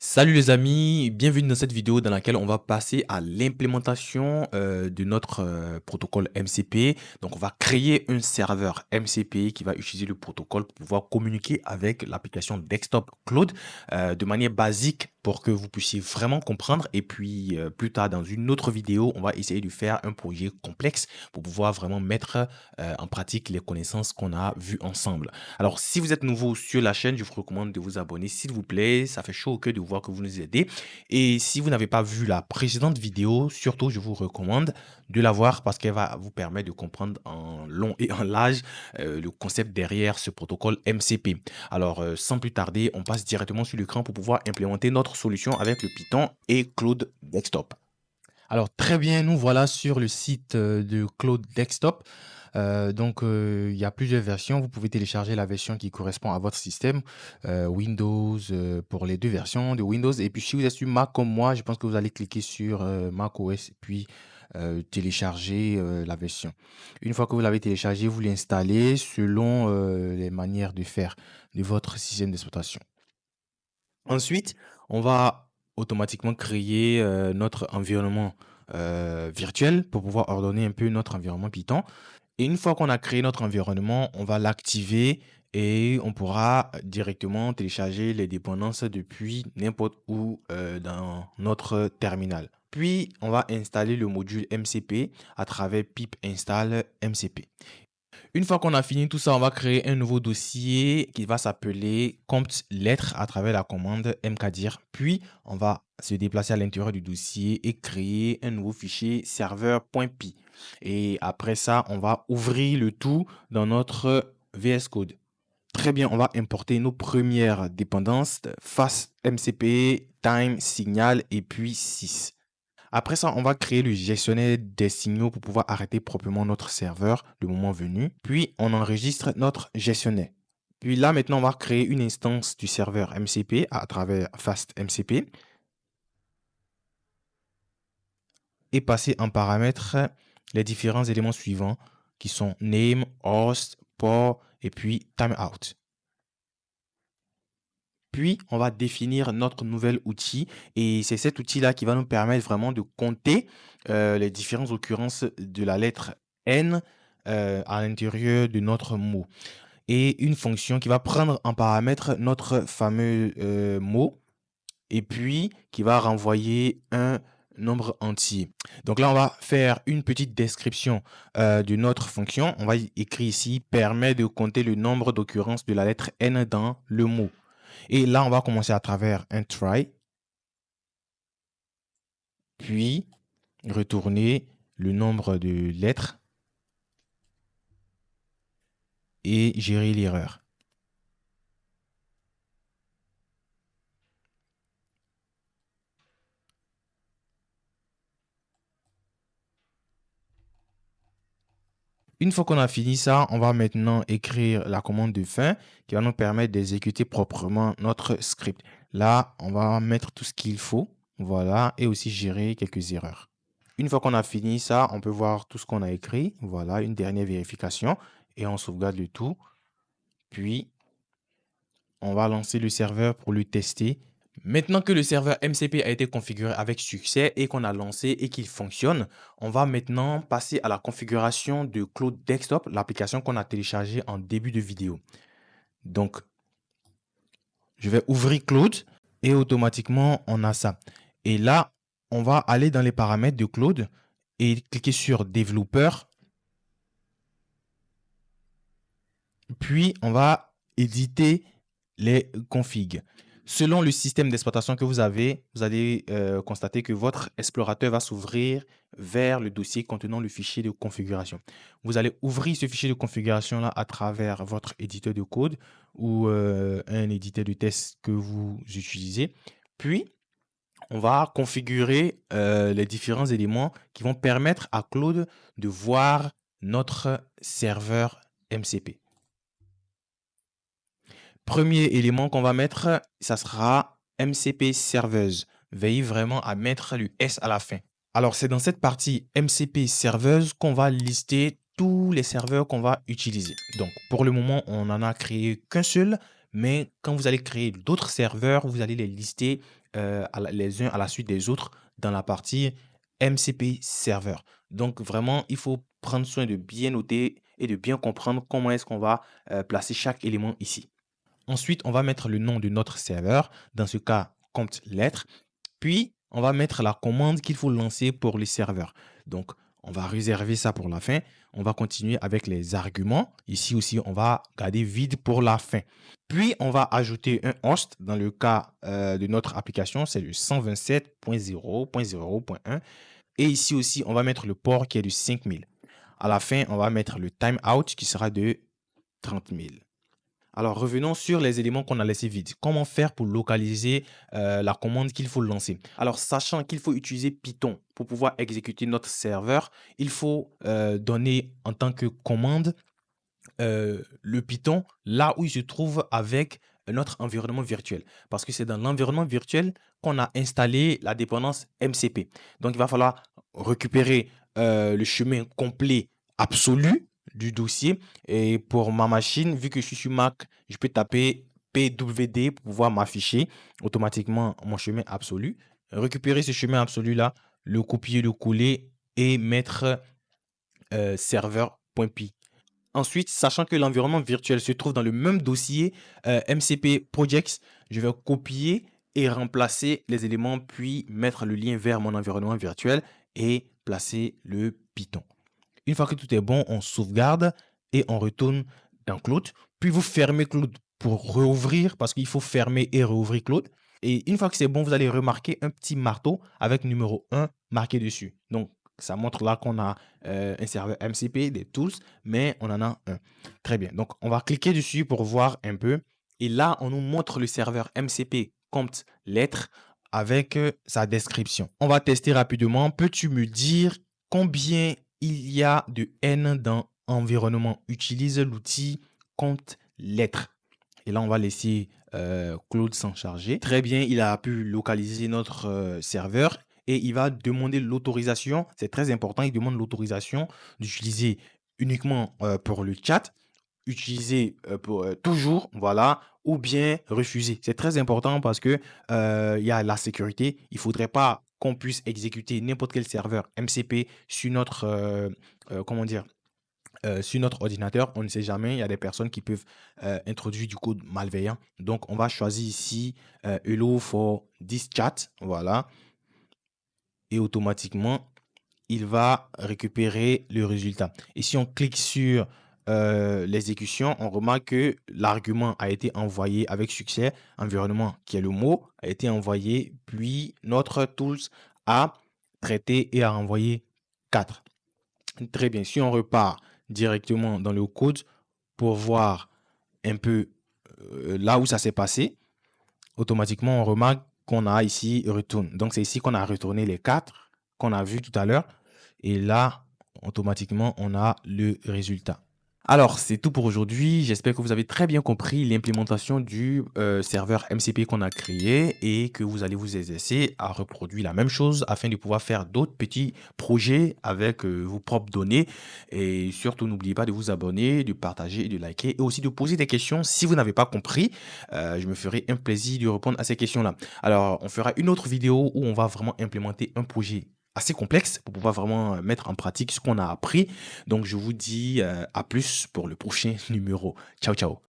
Salut les amis, bienvenue dans cette vidéo dans laquelle on va passer à l'implémentation de notre protocole MCP. Donc on va créer un serveur MCP qui va utiliser le protocole pour pouvoir communiquer avec l'application Desktop Cloud de manière basique pour que vous puissiez vraiment comprendre. Et puis plus tard dans une autre vidéo, on va essayer de faire un projet complexe pour pouvoir vraiment mettre en pratique les connaissances qu'on a vues ensemble. Alors, si vous êtes nouveau sur la chaîne, je vous recommande de vous abonner, s'il vous plaît. Ça fait chaud au cœur de voir que vous nous aidez. Et si vous n'avez pas vu la précédente vidéo, surtout, je vous recommande de la voir parce qu'elle va vous permettre de comprendre en long et en large le concept derrière ce protocole MCP. Alors, sans plus tarder, on passe directement sur l'écran pour pouvoir implémenter notre solution avec le Python et Cloud Desktop. Alors, très bien, nous voilà sur le site de Cloud Desktop. Il y a plusieurs versions. Vous pouvez télécharger la version qui correspond à votre système, Windows pour les deux versions de Windows. Et puis, si vous êtes sur Mac comme moi, je pense que vous allez cliquer sur Mac OS et puis télécharger la version. Une fois que vous l'avez téléchargé, vous l'installez selon les manières de faire de votre système d'exploitation. Ensuite, on va automatiquement créer notre environnement virtuel pour pouvoir ordonner un peu notre environnement Python. Et une fois qu'on a créé notre environnement, on va l'activer et on pourra directement télécharger les dépendances depuis n'importe où dans notre terminal. Puis, on va installer le module MCP à travers pip install MCP. Une fois qu'on a fini tout ça, on va créer un nouveau dossier qui va s'appeler compte lettres à travers la commande mkdir. Puis, on va se déplacer à l'intérieur du dossier et créer un nouveau fichier serveur.py. Et après ça, on va ouvrir le tout dans notre VS Code. Très bien, on va importer nos premières dépendances, fast MCP, time, signal et puis 6. Après ça, on va créer le gestionnaire des signaux pour pouvoir arrêter proprement notre serveur le moment venu. Puis, on enregistre notre gestionnaire. Puis là, maintenant, on va créer une instance du serveur MCP à travers FastMCP et passer en paramètres les différents éléments suivants qui sont name, host, port et puis timeout. Puis, on va définir notre nouvel outil et c'est cet outil-là qui va nous permettre vraiment de compter les différentes occurrences de la lettre N à l'intérieur de notre mot. Et une fonction qui va prendre en paramètre notre fameux mot et puis qui va renvoyer un nombre entier. Donc là, on va faire une petite description de notre fonction. On va écrire ici « permet de compter le nombre d'occurrences de la lettre N dans le mot ». Et là, on va commencer à travers un try, puis retourner le nombre de lettres et gérer l'erreur. Une fois qu'on a fini ça, on va maintenant écrire la commande de fin qui va nous permettre d'exécuter proprement notre script. Là, on va mettre tout ce qu'il faut, voilà, et aussi gérer quelques erreurs. Une fois qu'on a fini ça, on peut voir tout ce qu'on a écrit. Voilà, une dernière vérification et on sauvegarde le tout. Puis, on va lancer le serveur pour le tester. Maintenant que le serveur MCP a été configuré avec succès et qu'on a lancé et qu'il fonctionne, on va maintenant passer à la configuration de Cloud Desktop, l'application qu'on a téléchargée en début de vidéo. Donc, je vais ouvrir Cloud et automatiquement, on a ça. Et là, on va aller dans les paramètres de Cloud et cliquer sur Développeur. Puis, on va éditer les configs. Selon le système d'exploitation que vous avez, vous allez constater que votre explorateur va s'ouvrir vers le dossier contenant le fichier de configuration. Vous allez ouvrir ce fichier de configuration-là à travers votre éditeur de code ou un éditeur de test que vous utilisez. Puis, on va configurer les différents éléments qui vont permettre à Claude de voir notre serveur MCP. Premier élément qu'on va mettre, ça sera MCP serveuse. Veillez vraiment à mettre le S à la fin. Alors, c'est dans cette partie MCP serveuse qu'on va lister tous les serveurs qu'on va utiliser. Donc, pour le moment, on n'en a créé qu'un seul, mais quand vous allez créer d'autres serveurs, vous allez les lister les uns à la suite des autres dans la partie MCP serveur. Donc vraiment, il faut prendre soin de bien noter et de bien comprendre comment est-ce qu'on va placer chaque élément ici. Ensuite, on va mettre le nom de notre serveur, dans ce cas, compte lettre. Puis, on va mettre la commande qu'il faut lancer pour le serveur. Donc, on va réserver ça pour la fin. On va continuer avec les arguments. Ici aussi, on va garder vide pour la fin. Puis, on va ajouter un host. Dans le cas de notre application, c'est le 127.0.0.1. Et ici aussi, on va mettre le port qui est de 5000. À la fin, on va mettre le timeout qui sera de 30 000. Alors, revenons sur les éléments qu'on a laissés vides. Comment faire pour localiser la commande qu'il faut lancer? Alors, sachant qu'il faut utiliser Python pour pouvoir exécuter notre serveur, il faut donner en tant que commande le Python là où il se trouve avec notre environnement virtuel. Parce que c'est dans l'environnement virtuel qu'on a installé la dépendance MCP. Donc, il va falloir récupérer le chemin complet absolu du dossier. Et pour ma machine, vu que je suis sur Mac, je peux taper pwd pour pouvoir m'afficher automatiquement mon chemin absolu. Récupérer ce chemin absolu-là, le copier, le coller et mettre serveur.py. Ensuite, sachant que l'environnement virtuel se trouve dans le même dossier MCP Projects, je vais copier et remplacer les éléments, puis mettre le lien vers mon environnement virtuel et placer le Python. Une fois que tout est bon, on sauvegarde et on retourne dans Claude. Puis vous fermez Claude pour rouvrir parce qu'il faut fermer et rouvrir Claude. Et une fois que c'est bon, vous allez remarquer un petit marteau avec numéro 1 marqué dessus. Donc, ça montre là qu'on a un serveur MCP, des tools, mais on en a un. Très bien. Donc, on va cliquer dessus pour voir un peu. Et là, on nous montre le serveur MCP compte lettres avec sa description. On va tester rapidement. Peux-tu me dire combien il y a de N dans environnement? Utilise l'outil compte lettres. Et là, on va laisser Claude s'en charger. Très bien, il a pu localiser notre serveur et il va demander l'autorisation. C'est très important, il demande l'autorisation d'utiliser uniquement pour le chat, utiliser pour toujours, voilà, ou bien refuser. C'est très important parce que il y a la sécurité. Il ne faudrait pas qu'on puisse exécuter n'importe quel serveur MCP sur notre, comment dire, sur notre ordinateur. On ne sait jamais, il y a des personnes qui peuvent introduire du code malveillant. Donc, on va choisir ici Hello for this chat. Voilà. Et automatiquement, il va récupérer le résultat. Et si on clique sur l'exécution, on remarque que l'argument a été envoyé avec succès. Environnement, qui est le mot, a été envoyé. Puis, notre tools a traité et a envoyé 4. Très bien. Si on repart directement dans le code pour voir un peu là où ça s'est passé, automatiquement, on remarque qu'on a ici retourne. Donc, c'est ici qu'on a retourné les 4 qu'on a vu tout à l'heure. Et là, automatiquement, on a le résultat. Alors, c'est tout pour aujourd'hui. J'espère que vous avez très bien compris l'implémentation du serveur MCP qu'on a créé et que vous allez vous exercer à reproduire la même chose afin de pouvoir faire d'autres petits projets avec vos propres données. Et surtout, n'oubliez pas de vous abonner, de partager et de liker et aussi de poser des questions si vous n'avez pas compris. Je me ferai un plaisir de répondre à ces questions-là. Alors, on fera une autre vidéo où on va vraiment implémenter un projet assez complexe pour pouvoir vraiment mettre en pratique ce qu'on a appris. Donc, je vous dis à plus pour le prochain numéro. Ciao, ciao.